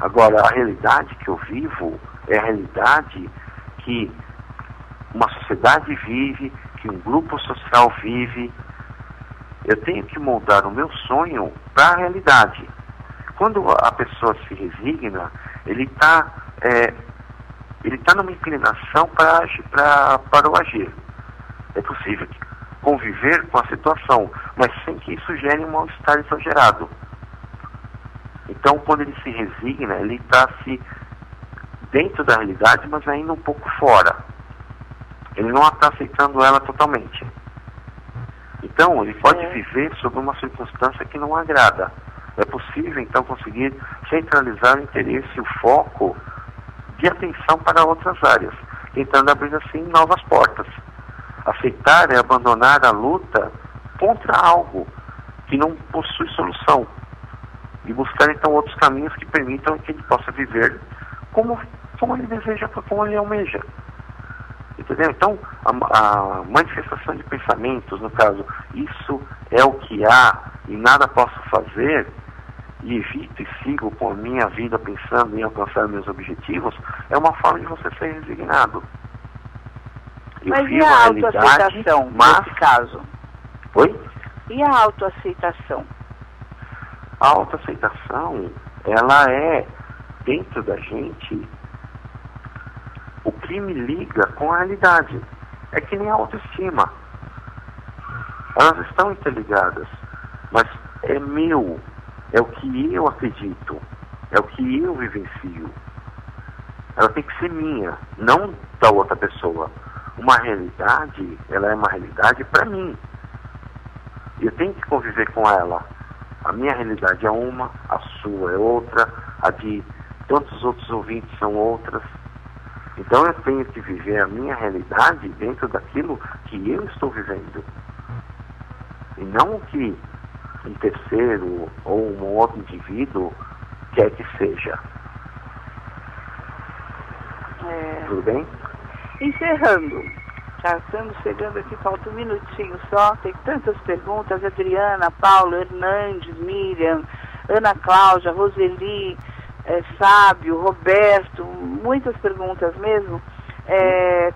Agora, a realidade que eu vivo é a realidade que uma sociedade vive, que um grupo social vive. Eu tenho que moldar o meu sonho para a realidade. Quando a pessoa se resigna, ele está numa inclinação para o agir. É possível conviver com a situação, mas sem que isso gere um mal-estar exagerado. Então, quando ele se resigna, ele está se dentro da realidade, mas ainda um pouco fora. Ele não está aceitando ela totalmente. Então, ele pode viver sob uma circunstância que não agrada. É possível, então, conseguir centralizar o interesse e o foco de atenção para outras áreas, tentando abrir, assim, novas portas. Aceitar é abandonar a luta contra algo que não possui solução e buscar, então, outros caminhos que permitam que ele possa viver como ele deseja, como ele almeja. Entendeu? Então, a manifestação de pensamentos, no caso, isso é o que há e nada posso fazer, e evito e sigo com a minha vida pensando em alcançar meus objetivos, é uma forma de você ser resignado. Mas e a autoaceitação, nesse caso? Oi? E a autoaceitação? A autoaceitação, ela é, dentro da gente, o que me liga com a realidade. É que nem a autoestima. Elas estão interligadas, mas é meu, é o que eu acredito, é o que eu vivencio. Ela tem que ser minha, não da outra pessoa. Uma realidade, ela é uma realidade para mim. Eu tenho que conviver com ela. A minha realidade é uma, a sua é outra, a de tantos outros ouvintes são outras. Então eu tenho que viver a minha realidade dentro daquilo que eu estou vivendo. E não o que um terceiro ou um outro indivíduo quer que seja. Tudo bem? Encerrando. Já estamos chegando aqui, falta um minutinho só. Tem tantas perguntas. Adriana, Paulo, Hernandes, Miriam, Ana Cláudia, Roseli, Fábio, Roberto, muitas perguntas mesmo.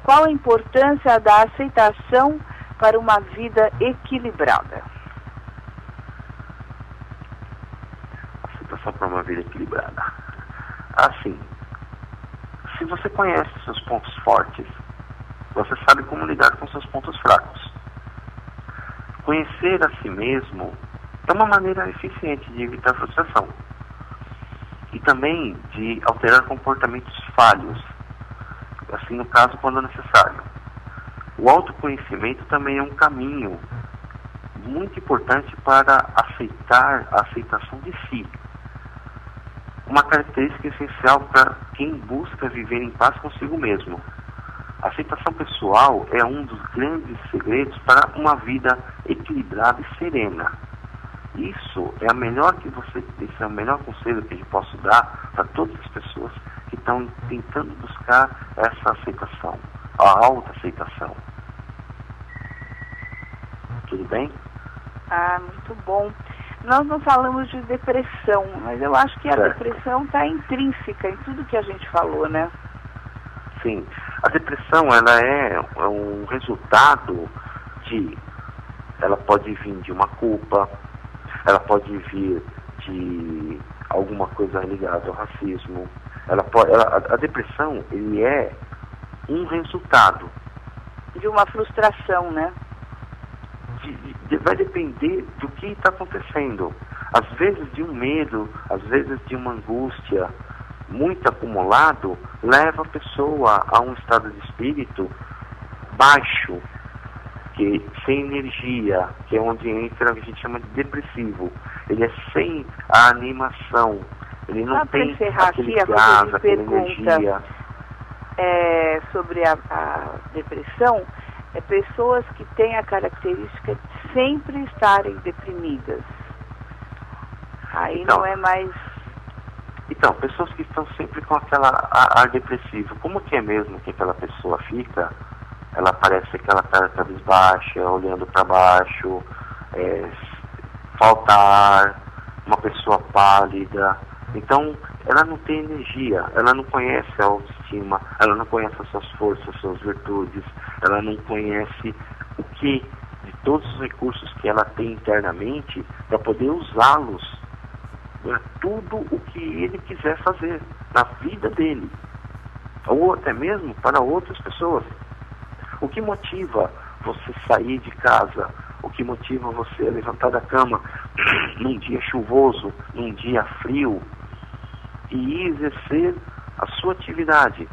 Qual a importância da aceitação para uma vida equilibrada? Aceitação para uma vida equilibrada. Assim, se você conhece seus pontos fortes, você sabe como lidar com seus pontos fracos. Conhecer a si mesmo é uma maneira eficiente de evitar frustração e também de alterar comportamentos falhos, assim no caso quando necessário. O autoconhecimento também é um caminho muito importante para aceitar a aceitação de si. Uma característica essencial para quem busca viver em paz consigo mesmo. A aceitação pessoal é um dos grandes segredos para uma vida equilibrada e serena. Isso é esse é o melhor conselho que eu posso dar para todas as pessoas que estão tentando buscar essa aceitação, a autoaceitação. Tudo bem? Muito bom. Nós não falamos de depressão, mas eu acho que a depressão está intrínseca em tudo que a gente falou, né? Sim. A depressão, ela é um resultado ela pode vir de uma culpa, ela pode vir de alguma coisa ligada ao racismo. A depressão, ele é um resultado de uma frustração, né? Vai depender do que está acontecendo. Às vezes de um medo, às vezes de uma angústia muito acumulado, leva a pessoa a um estado de espírito baixo, sem energia, que é onde entra, a gente chama de depressivo. Ele é sem a animação, ele não tem aquele gás, aquela energia. Sobre a depressão, pessoas que têm a característica de sempre estarem deprimidas. Aí então, não é mais... Então, pessoas que estão sempre com aquela ar depressivo, como que é mesmo que aquela pessoa fica? Ela parece que ela está cabisbaixa, olhando para baixo, falta ar, uma pessoa pálida. Então, ela não tem energia, ela não conhece a autoestima, ela não conhece as suas forças, as suas virtudes, ela não conhece de todos os recursos que ela tem internamente para poder usá-los para tudo o que ele quiser fazer na vida dele, ou até mesmo para outras pessoas. O que motiva você sair de casa? O que motiva você a levantar da cama num dia chuvoso, num dia frio, e exercer a sua atividade.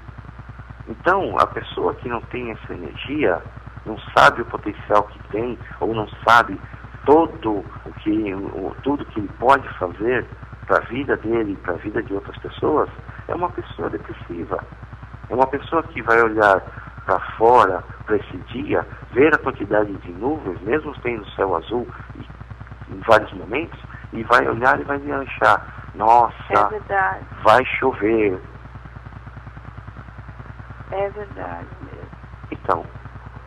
Então, a pessoa que não tem essa energia, não sabe o potencial que tem, ou não sabe tudo que ele pode fazer para a vida dele e para a vida de outras pessoas, é uma pessoa depressiva. É uma pessoa que vai olhar para fora, para esse dia, ver a quantidade de nuvens, mesmo tendo céu azul em vários momentos, e vai olhar e vai achar, nossa, vai chover. É verdade mesmo. Então,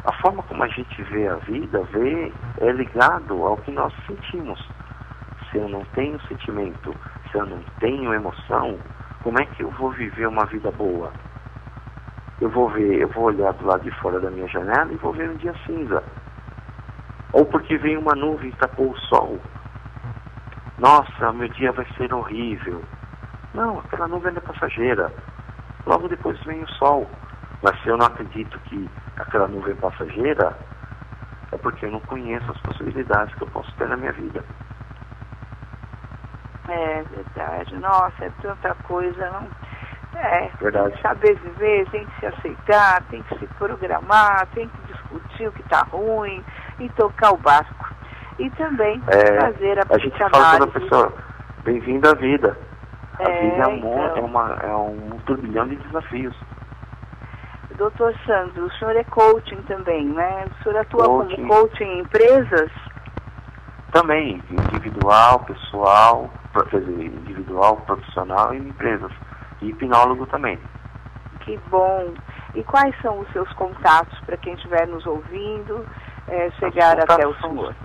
a forma como a gente vê a vida, é ligado ao que nós sentimos. Se eu não tenho sentimento, se eu não tenho emoção, como é que eu vou viver uma vida boa? Eu vou olhar do lado de fora da minha janela e vou ver um dia cinza. Ou porque vem uma nuvem e tapou o sol. Nossa, meu dia vai ser horrível. Não, aquela nuvem é passageira. Logo depois vem o sol. Mas se eu não acredito que aquela nuvem é passageira, é porque eu não conheço as possibilidades que eu posso ter na minha vida. É verdade. Nossa, é tanta coisa, não? Verdade. Tem que saber viver, tem que se aceitar, tem que se programar, tem que discutir o que está ruim e tocar o barco. E também fazer a gente fala para a pessoa, bem-vindo à vida. A vida é um turbilhão de desafios. Doutor Sandro, o senhor é coaching também, né? O senhor atua como coaching em empresas? Também, individual, pessoal, individual, profissional e em empresas. E hipnólogo também. Que bom. E quais são os seus contatos para quem estiver nos ouvindo chegar até o senhor?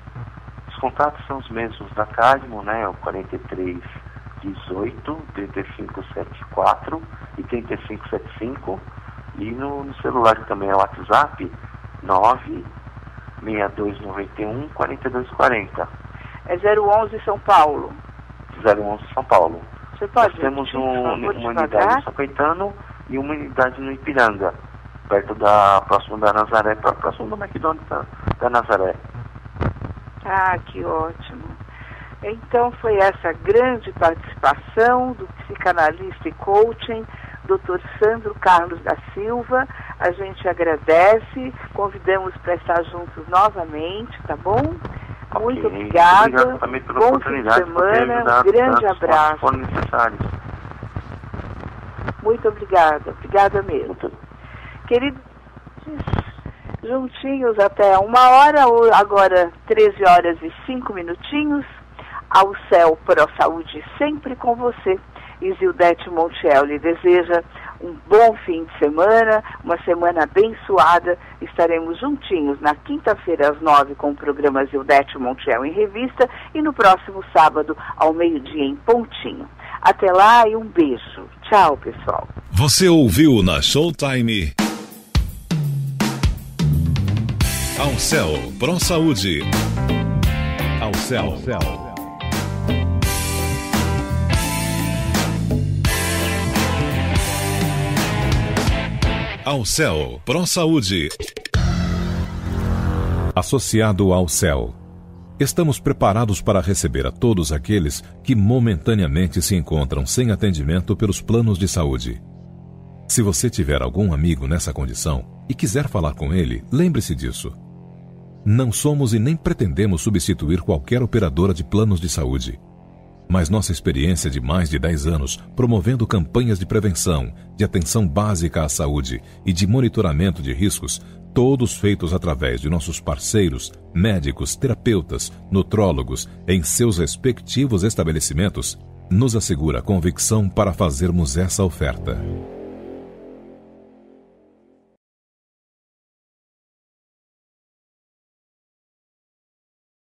Os contatos são os mesmos da Cadmo, né? O 43 18 35 74 e 35 75. E no celular também é o WhatsApp 96291 4240. É 011 São Paulo. 011 São Paulo. Você pode? Nós temos uma unidade em São Caetano e uma unidade no Ipiranga, próximo da Nazaré, próximo do McDonald's da Nazaré. Ah, que ótimo. Então foi essa grande participação do psicanalista e coaching, Dr. Sandro Carlos da Silva. A gente agradece, convidamos para estar juntos novamente, tá bom? Muito obrigada. Obrigado também pela Bom oportunidade fim de semana, um grande abraço. Foram necessários. Muito obrigada, obrigada mesmo. Queridos, juntinhos até 1h, agora 13 horas e 5 minutinhos, ao céu Pro Saúde sempre com você. Isildete Montiel lhe deseja um bom fim de semana, uma semana abençoada. Estaremos juntinhos na quinta-feira às 9 com o programa Isildete Montiel em Revista e no próximo sábado ao meio-dia em pontinho. Até lá e um beijo. Tchau, pessoal. Você ouviu na Showtime Ao Céu Pro Saúde. Ao Céu. Ao Céu Pro Saúde. Associado ao Céu. Estamos preparados para receber a todos aqueles que momentaneamente se encontram sem atendimento pelos planos de saúde. Se você tiver algum amigo nessa condição e quiser falar com ele, lembre-se disso. Não somos e nem pretendemos substituir qualquer operadora de planos de saúde. Mas nossa experiência de mais de 10 anos promovendo campanhas de prevenção, de atenção básica à saúde e de monitoramento de riscos, todos feitos através de nossos parceiros, médicos, terapeutas, nutrólogos, em seus respectivos estabelecimentos, nos assegura a convicção para fazermos essa oferta.